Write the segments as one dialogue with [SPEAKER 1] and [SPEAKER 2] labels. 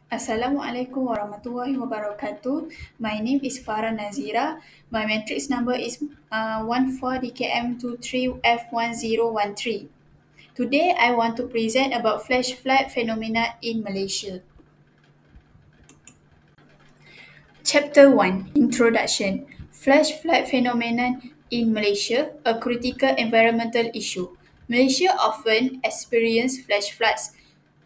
[SPEAKER 1] Assalamualaikum warahmatullahi wabarakatuh. My name is Farah Nazira. My matrix number is 14DKM23F1013. Today I want to present about flash flood phenomena in Malaysia. Chapter 1 Introduction Flash flood phenomenon in Malaysia, a critical environmental issue. Malaysia often experiences flash floods,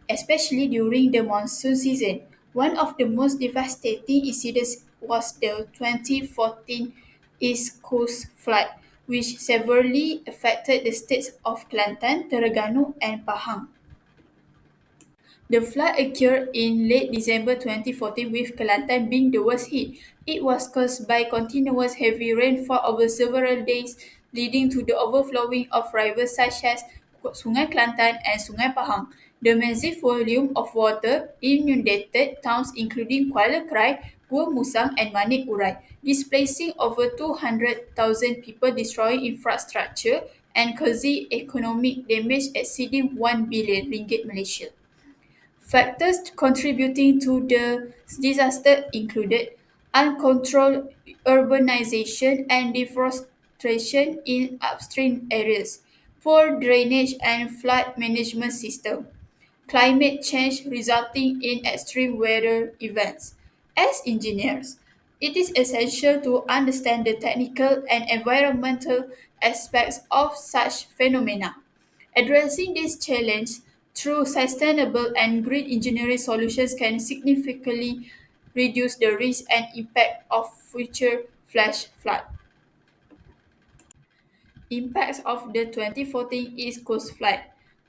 [SPEAKER 1] especially during the monsoon season. One of the most devastating incidents was the 2014 East Coast flood, which severely affected the states of Kelantan, Terengganu, and Pahang. The flood occurred in late December 2014 with Kelantan being the worst hit. It was caused by continuous heavy rainfall over several days, leading to the overflowing of rivers such as Sungai Kelantan and Sungai Pahang. The massive volume of water inundated towns including Kuala Krai, Gua Musang and Manik Urai, displacing over 200,000 people, destroying infrastructure and causing economic damage exceeding 1 billion ringgit Malaysia. Factors contributing to the disaster included uncontrolled urbanization and deforestation in upstream areas, poor drainage and flood management system, climate change resulting in extreme weather events. As engineers, it is essential to understand the technical and environmental aspects of such phenomena. Addressing this challenge through sustainable and green engineering solutions can significantly reduce the risk and impact of future flash flood. Impacts of the 2014 East Coast flood.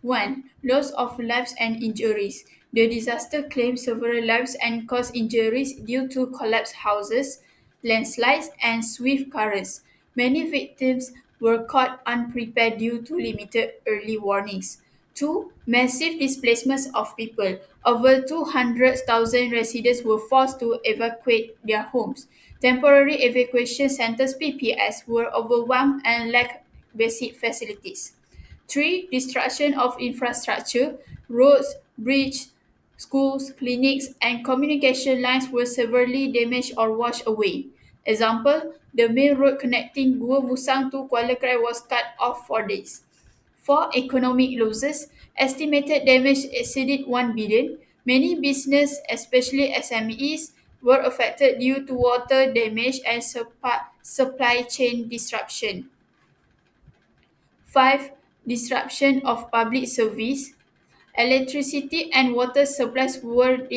[SPEAKER 1] 1. Loss of lives and injuries. The disaster claimed several lives and caused injuries due to collapsed houses, landslides, and swift currents. Many victims were caught unprepared due to limited early warnings. 2. Massive displacements of people. Over 200,000 residents were forced to evacuate their homes. Temporary evacuation centers (PPS) were overwhelmed and lacked basic facilities. 3. Destruction of infrastructure. Roads, bridges, schools, clinics, and communication lines were severely damaged or washed away. Example, the main road connecting Gua Musang to Kuala Krai was cut off for days. 4. Economic losses. Estimated damage exceeded 1 billion. Many businesses, especially SMEs, were affected due to water damage and supply chain disruption. 5. Disruption of public service. Electricity and water supplies were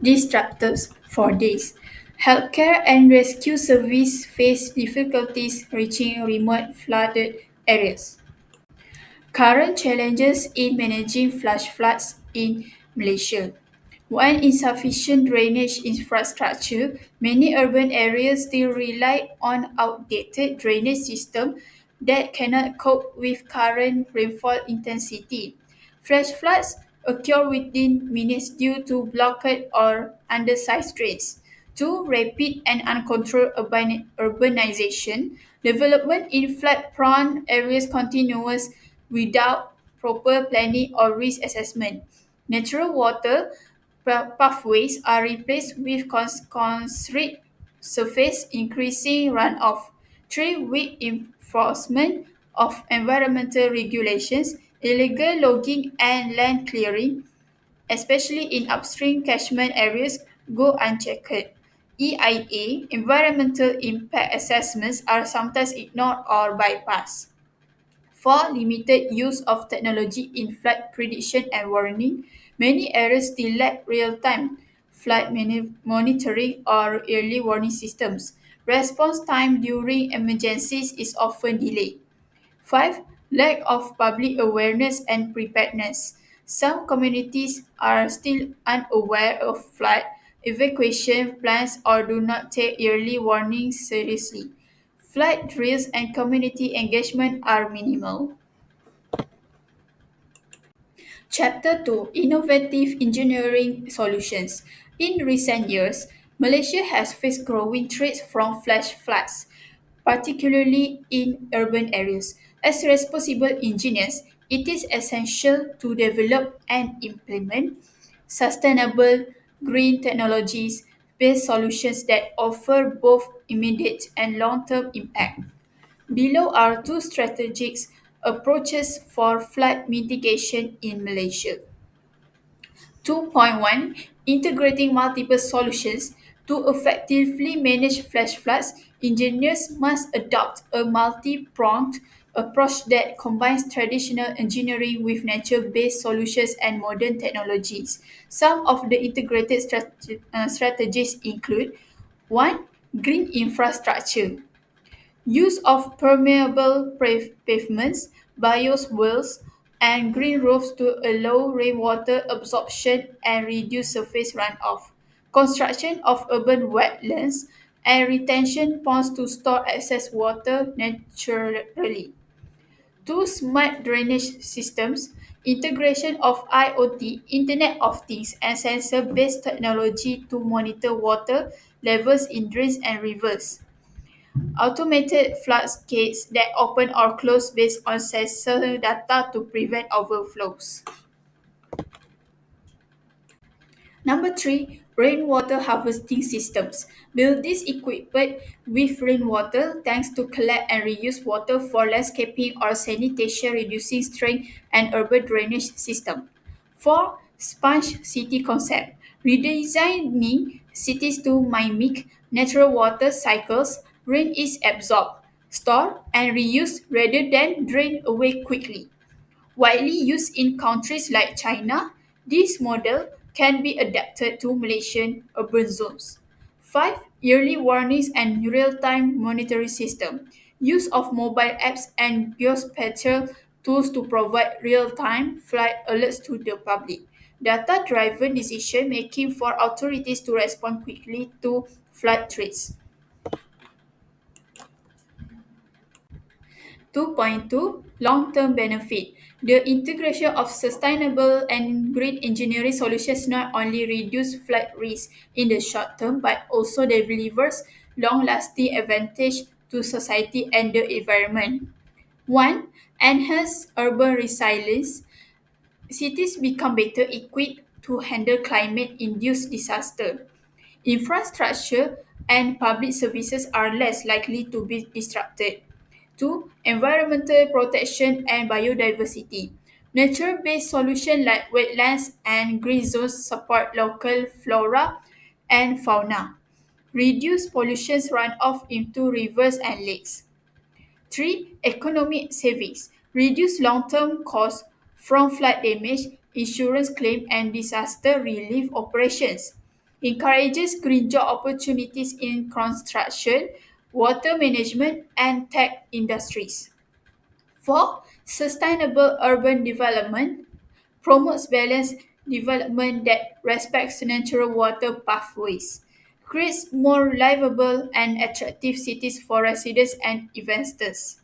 [SPEAKER 1] disrupted for days. Healthcare and rescue service faced difficulties reaching remote flooded areas. Current challenges in managing flash floods in Malaysia. One, insufficient drainage infrastructure. Many urban areas still rely on outdated drainage systems that cannot cope with current rainfall intensity. Flash floods occur within minutes due to blocked or undersized drains. Two, rapid and uncontrolled urbanization. Development in flood-prone areas continues without proper planning or risk assessment. Natural water pathways are replaced with concrete surface, increasing runoff. 3. Weak enforcement of environmental regulations, illegal logging and land clearing, especially in upstream catchment areas, go unchecked. EIA, environmental impact assessments, are sometimes ignored or bypassed. 4. Limited use of technology in flood prediction and warning. Many areas still lack real-time flood monitoring or early warning systems. Response time during emergencies is often delayed. 5. Lack of public awareness and preparedness. Some communities are still unaware of flood evacuation plans or do not take early warnings seriously. Flood drills and community engagement are minimal. Chapter 2 Innovative Engineering Solutions. In recent years, Malaysia has faced growing threats from flash floods, particularly in urban areas. As responsible engineers, It is essential to develop and implement sustainable green technologies based solutions that offer both immediate and long term impact. Below are two strategic approaches for flood mitigation in Malaysia. 2.1 Integrating multiple solutions to effectively manage flash floods, engineers must adopt a multi pronged approach that combines traditional engineering with nature based solutions and modern technologies. Some of the integrated strategies include 1. Green infrastructure. Use of permeable pavements, bioswales, and green roofs to allow rainwater absorption and reduce surface runoff. Construction of urban wetlands and retention ponds to store excess water naturally. 2. Smart drainage systems. Integration of IoT, Internet of Things, and sensor based technology to monitor water levels in drains and rivers. Automated floodgates that open or close based on sensor data to prevent overflows. Number 3, rainwater harvesting systems. Build this equipment with rainwater tanks to collect and reuse water for landscaping or sanitation, reducing strain and urban drainage system. 4. Sponge city concept. Redesigning cities to mimic natural water cycles. Rain is absorbed, stored, and reused rather than drained away quickly. Widely used in countries like China, this model can be adapted to Malaysian urban zones. 5. Yearly warnings and real-time monitoring system. Use of mobile apps and geospatial tools to provide real-time flight alerts to the public. Data-driven decision making for authorities to respond quickly to flood threats. 2.2 Long-term benefit. The integration of sustainable and green engineering solutions not only reduce flood risk in the short term but also delivers long-lasting advantage to society and the environment. 1. Enhance urban resilience. Cities become better equipped to handle climate-induced disaster. Infrastructure and public services are less likely to be disrupted. 2. Environmental protection and biodiversity. Nature-based solutions like wetlands and green zones support local flora and fauna. Reduce pollution runoff into rivers and lakes. 3. Economic savings. Reduce long-term costs from flood damage, insurance claim, and disaster relief operations. Encourages green job opportunities in construction, water management, and tech industries. 4. Sustainable urban development. Promotes balanced development that respects natural water pathways. Creates more livable and attractive cities for residents and investors.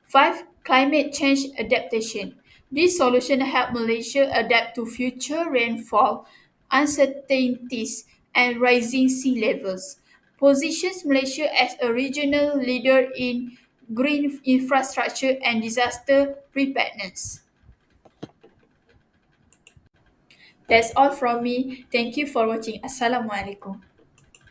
[SPEAKER 1] 5. Climate change adaptation. This solution help Malaysia adapt to future rainfall, uncertainties, and rising sea levels. Positions Malaysia as a regional leader in green infrastructure and disaster preparedness. That's all from me. Thank you for watching. Assalamualaikum.